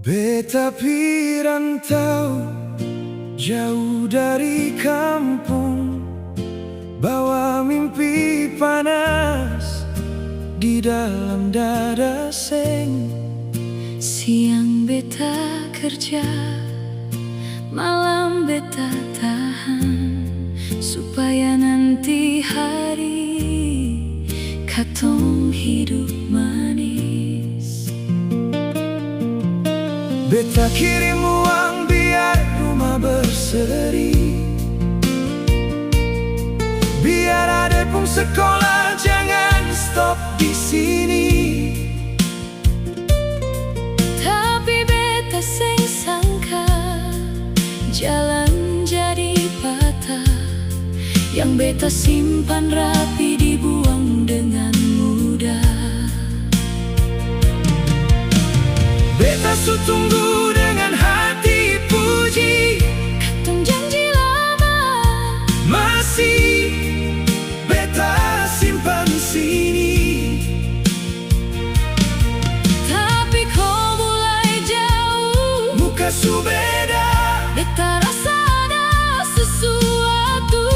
Beta pirantau jauh dari kampung, bawa mimpi panas di dalam dada seng. Siang beta kerja, malam beta tahan, supaya nanti hari katong hidup manis. Beta kirim uang biar rumah berseri, biar adek pun sekolah jangan stop di sini. Tapi beta seng sangka jalan jadi patah, yang beta simpan rapi dibuang dengan mudah. Beta su tunggu dengan hati puji, Katong janji lama masih beta simpan sini. tapi kau mulai jauh, Muka su beda, beta rasa ada sesuatu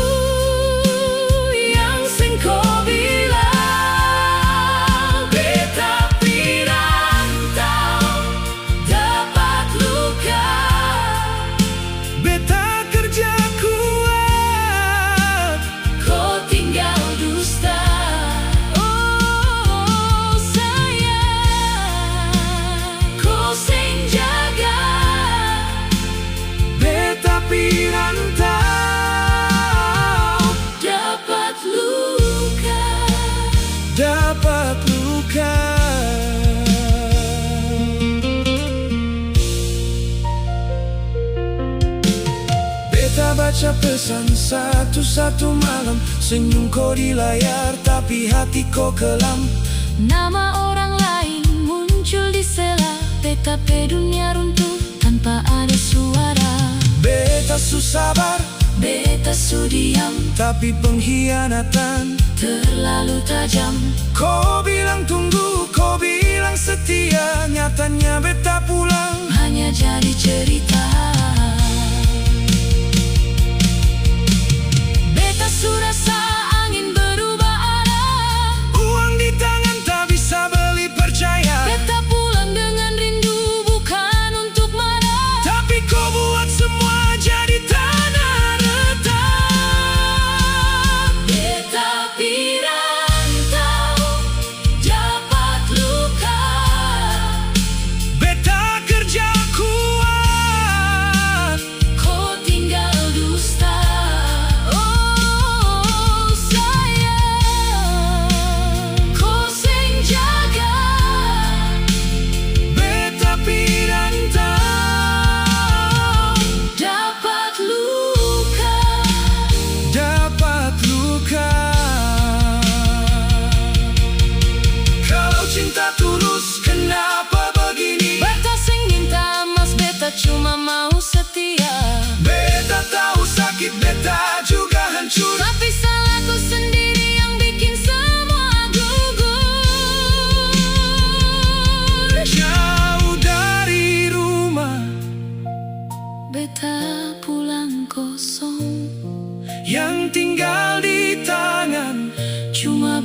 yang seng kau bilang. beta pirantau dapat luka, beta kerja kuat, Kau tinggal dusta. Oh sayang, kau seng jaga. beta pirantau Dapat luka. dapat luka. Beta baca pesan satu-satu malam, senyum kau di layar tapi hati kau kelam. Nama orang lain muncul di sela, beta pe dunia runtuh tanpa ada suara. Beta su sabar, Beta su diam, tapi pengkhianatan terlalu tajam. kau bilang tunggu, kau bilang setia, nyatanya beta pulang Hanya jadi cerita. Beta su rasa angin berubah arah, uang di tangan tak bisa beli percaya. beta pulang dengan rindu bukan untuk marah. Tapi kau buat semua jadi tanah retak. Beta pirantau dapat luka. Beta kerja kuat, Kau tinggal dusta. Oh sayang, kau seng jaga. beta pirantau Dapat luka. dapat luka. Kalau cinta tulus kenapa begini? Beta seng minta emas, beta cuma mau setia. Beta tahu sakit, beta juga hancur, Tapi salahku sendiri yang bikin semua gugur. jauh dari rumah Beta pulang kosong, yang tinggal di tangan cuma